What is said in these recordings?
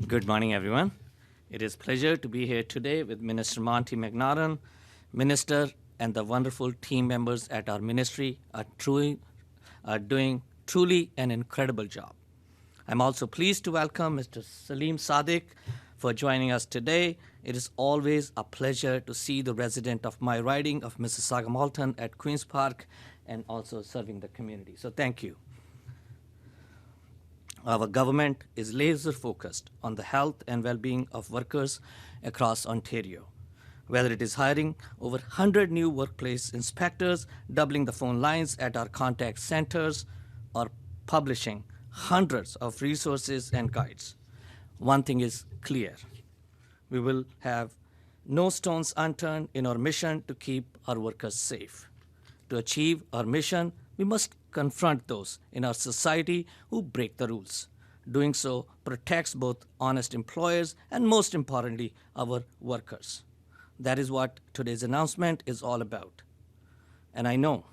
Good morning, everyone. It is a pleasure to be here today with Minister Monty McNaughton. Minister and the wonderful team members at our ministry are doing truly an incredible job. I'm also pleased to welcome Mr. Salim Sadiq for joining us today. It is always a pleasure to see the resident of my riding of Mississauga-Malton at Queen's Park and also serving the community. So thank you. Our government is laser focused on the health and well-being of workers across Ontario. Whether it is hiring over 100 new workplace inspectors, doubling the phone lines at our contact centers, or publishing hundreds of resources and guides, one thing is clear. We will have no stones unturned in our mission to keep our workers safe. To achieve our mission, we must confront those in our society who break the rules. Doing so protects both honest employers and, most importantly, our workers. That is what today's announcement is all about. And I know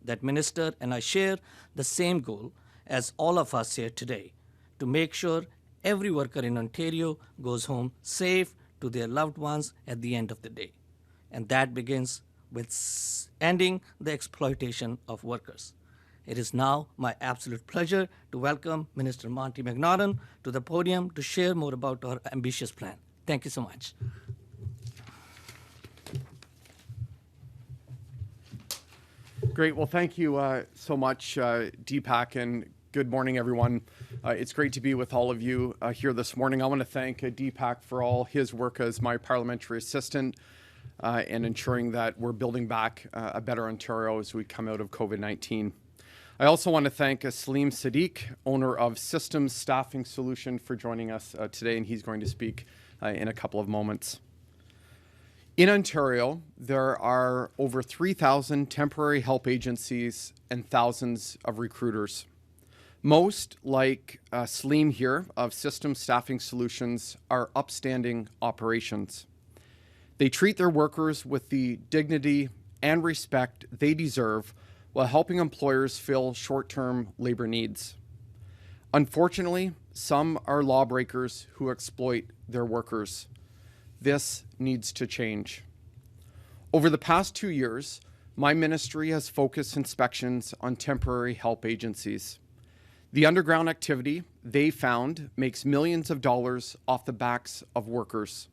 that Minister and I share the same goal as all of us here today, to make sure every worker in Ontario goes home safe to their loved ones at the end of the day. And that begins with ending the exploitation of workers. It is now my absolute pleasure to welcome Minister Monty McNaughton to the podium to share more about our ambitious plan. Thank you so much. Great. Well, thank you so much, Deepak, and good morning, everyone. It's great to be with all of you here this morning. I want to thank Deepak for all his work as my parliamentary assistant and ensuring that we're building back a better Ontario as we come out of COVID-19. I also want to thank Salim Sadiq, owner of Systems Staffing Solution, for joining us today, and he's going to speak in a couple of moments. In Ontario, there are over 3,000 temporary help agencies and thousands of recruiters. Most, like Salim here of Systems Staffing Solutions, are upstanding operations. They treat their workers with the dignity and respect they deserve while helping employers fill short-term labor needs. Unfortunately, some are lawbreakers who exploit their workers. This needs to change. Over the past 2 years, my ministry has focused inspections on temporary help agencies. The underground activity they found makes millions of dollars off the backs of workers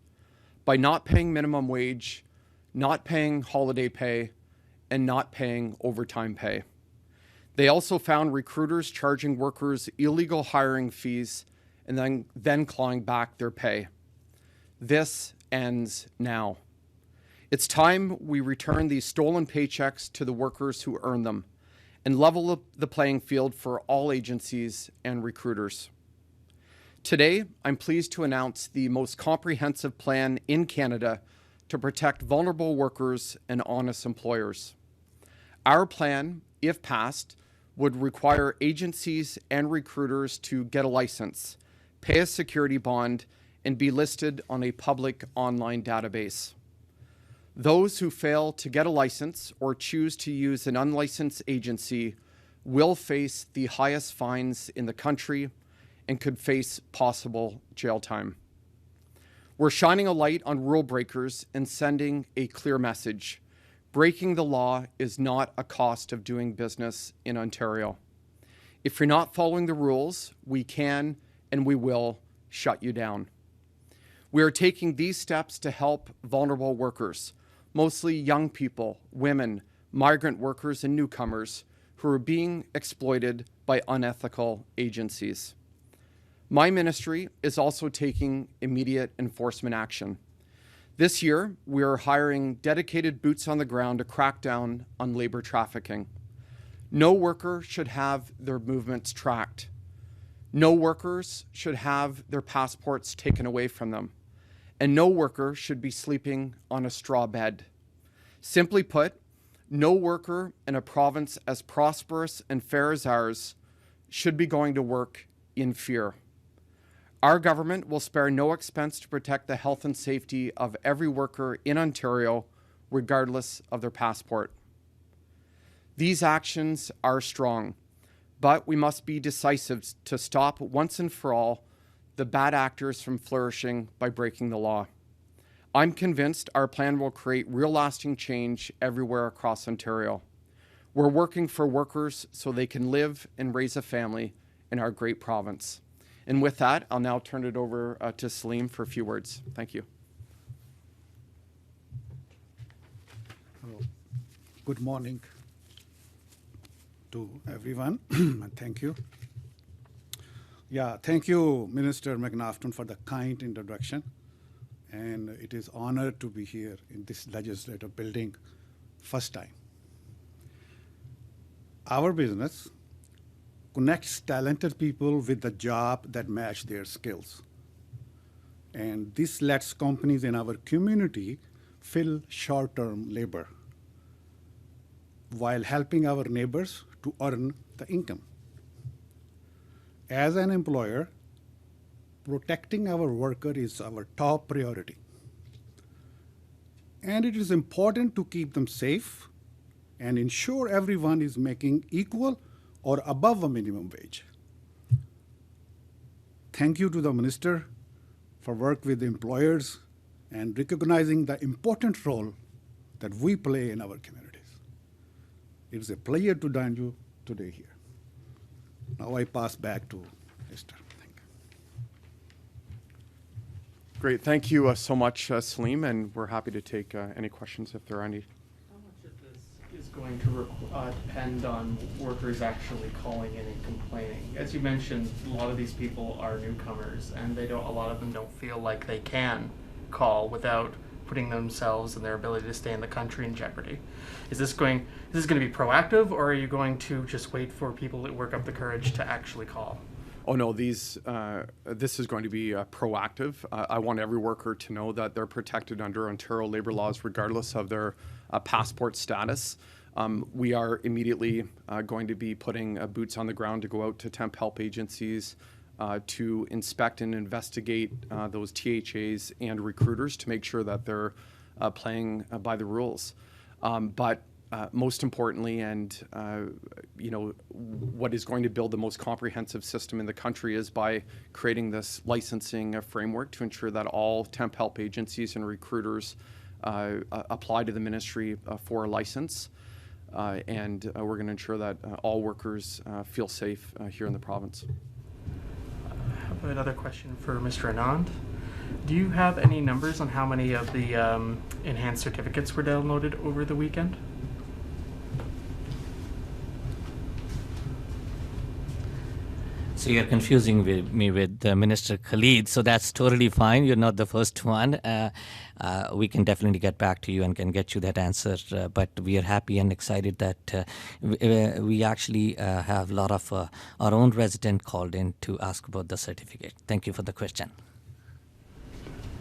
by not paying minimum wage, not paying holiday pay, and not paying overtime pay. They also found recruiters charging workers illegal hiring fees and then clawing back their pay. This ends now. It's time we return these stolen paychecks to the workers who earn them and level up the playing field for all agencies and recruiters. Today, I'm pleased to announce the most comprehensive plan in Canada to protect vulnerable workers and honest employers. Our plan, if passed, would require agencies and recruiters to get a license, pay a security bond, and be listed on a public online database. Those who fail to get a license or choose to use an unlicensed agency will face the highest fines in the country and could face possible jail time. We're shining a light on rule breakers and sending a clear message. Breaking the law is not a cost of doing business in Ontario. If you're not following the rules, we can and we will shut you down. We are taking these steps to help vulnerable workers, mostly young people, women, migrant workers, and newcomers who are being exploited by unethical agencies. My ministry is also taking immediate enforcement action. This year, we are hiring dedicated boots on the ground to crack down on labor trafficking. No worker should have their movements tracked. No workers should have their passports taken away from them. And no worker should be sleeping on a straw bed. Simply put, no worker in a province as prosperous and fair as ours should be going to work in fear. Our government will spare no expense to protect the health and safety of every worker in Ontario, regardless of their passport. These actions are strong, but we must be decisive to stop once and for all the bad actors from flourishing by breaking the law. I'm convinced our plan will create real lasting change everywhere across Ontario. We're working for workers so they can live and raise a family in our great province. And with that, I'll now turn it over to Salim for a few words. Thank you. Good morning to everyone, and thank you. Yeah, thank you, Minister McNaughton, for the kind introduction. And it is honor to be here in this legislative building first time. Our business connects talented people with the job that match their skills. And this lets companies in our community fill short-term labor while helping our neighbors to earn the income. As an employer, protecting our worker is our top priority. And it is important to keep them safe and ensure everyone is making equal or above a minimum wage. Thank you to the Minister for work with employers and recognizing the important role that we play in our communities. It is a pleasure to join you today here. Now I pass back to Esther. Thank you. Great. Thank you so much, Salim, and we're happy to take any questions if there are any. How much of this is going to depend on workers actually calling in and complaining? As you mentioned, a lot of these people are newcomers, and a lot of them don't feel like they can call without putting themselves and their ability to stay in the country in jeopardy. Is this going to be proactive, or are you going to just wait for people to work up the courage to actually call? Oh no, this is going to be proactive. I want every worker to know that they're protected under Ontario labour laws regardless of their passport status. We are immediately going to be putting boots on the ground to go out to temp help agencies to inspect and investigate those THAs and recruiters to make sure that they're playing by the rules. But most importantly, and what is going to build the most comprehensive system in the country is by creating this licensing framework to ensure that all temp help agencies and recruiters apply to the ministry for a license. And we're going to ensure that all workers feel safe here in the province. I have another question for Mr. Anand. Do you have any numbers on how many of the enhanced certificates were downloaded over the weekend? So you're confusing me with Minister Khalid, so that's totally fine. You're not the first one. We can definitely get back to you and can get you that answer. But we are happy and excited that we actually have a lot of our own resident called in to ask about the certificate. Thank you for the question.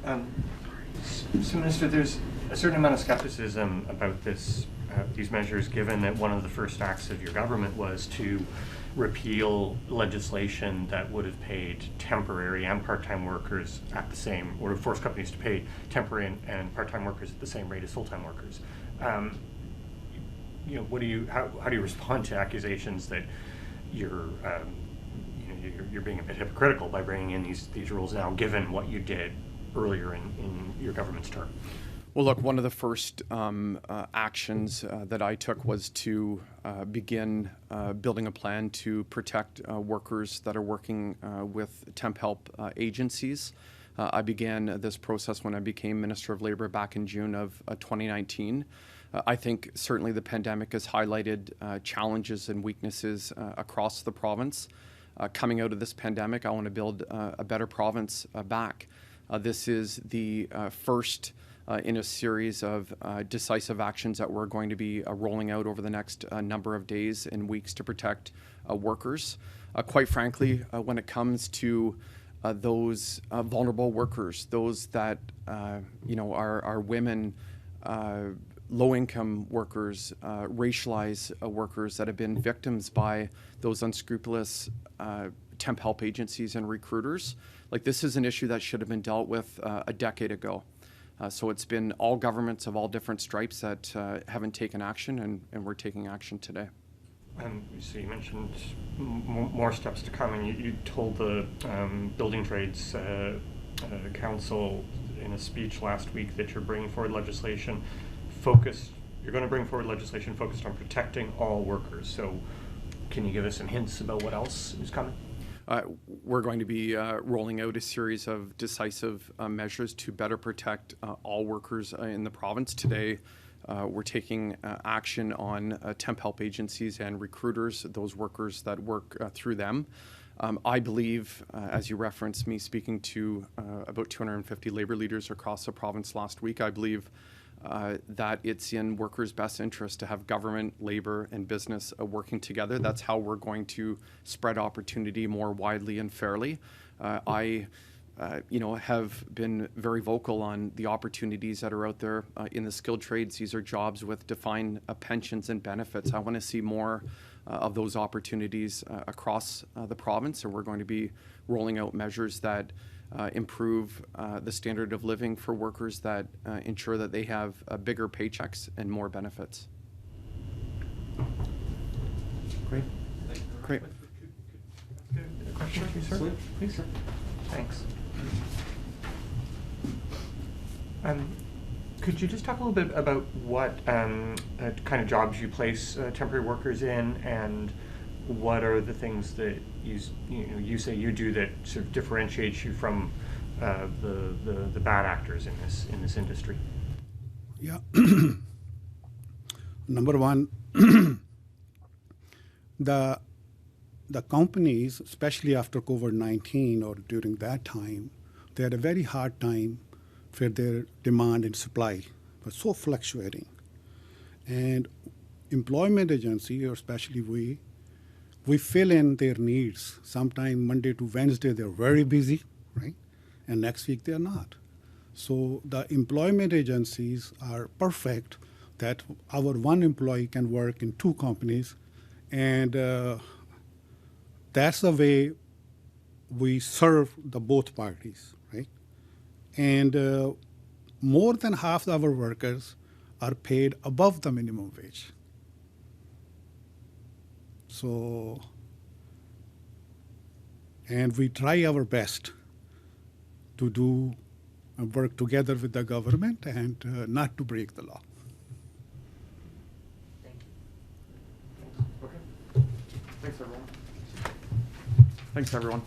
So, Minister, there's a certain amount of skepticism about these measures, given that one of the first acts of your government was to repeal legislation that would have paid temporary and part-time workers at the same, or forced companies to pay temporary and part-time workers at the same rate as full-time workers. How do you respond to accusations that you're being a bit hypocritical by bringing in these rules now, given what you did earlier in your government's term? Well, look, one of the first actions that I took was to begin building a plan to protect workers that are working with temp help agencies. I began this process when I became Minister of Labour back in June of 2019. I think certainly the pandemic has highlighted challenges and weaknesses across the province. Coming out of this pandemic, I want to build a better province back. This is the first in a series of decisive actions that we're going to be rolling out over the next number of days and weeks to protect workers. Quite frankly, when it comes to those vulnerable workers, those that are women, low-income workers, racialized workers that have been victims by those unscrupulous temp help agencies and recruiters, like this is an issue that should have been dealt with a decade ago. So it's been all governments of all different stripes that haven't taken action, and we're taking action today. So you mentioned more steps to come, and you told the Building Trades Council in a speech last week that you're bringing forward legislation focused. You're going to bring forward legislation focused on protecting all workers. So, can you give us some hints about what else is coming? We're going to be rolling out a series of decisive measures to better protect all workers in the province. Today, we're taking action on temp help agencies and recruiters, those workers that work through them. I believe, as you referenced me speaking to about 250 labor leaders across the province last week, I believe that it's in workers' best interest to have government, labor, and business working together. That's how we're going to spread opportunity more widely and fairly. I have been very vocal on the opportunities that are out there in the skilled trades. These are jobs with defined pensions and benefits. I want to see more of those opportunities across the province, and we're going to be rolling out measures that improve the standard of living for workers, that ensure that they have bigger paychecks and more benefits. Great. Great. A question, sir? Please. Thanks. Could you just talk a little bit about what kind of jobs you place temporary workers in, and what are the things that you say you do that sort of differentiates you from the bad actors in this industry? Yeah. Number one, the companies, especially after COVID-19 or during that time, they had a very hard time for their demand and supply was so fluctuating. And employment agency, or especially we fill in their needs. Sometime Monday to Wednesday, they're very busy, right? And next week, they're not. So the employment agencies are perfect that our one employee can work in two companies. And that's the way we serve the both parties, right? And more than half of our workers are paid above the minimum wage. So, and we try our best to do work together with the government and not to break the law. Thank you. Okay. Thanks, everyone.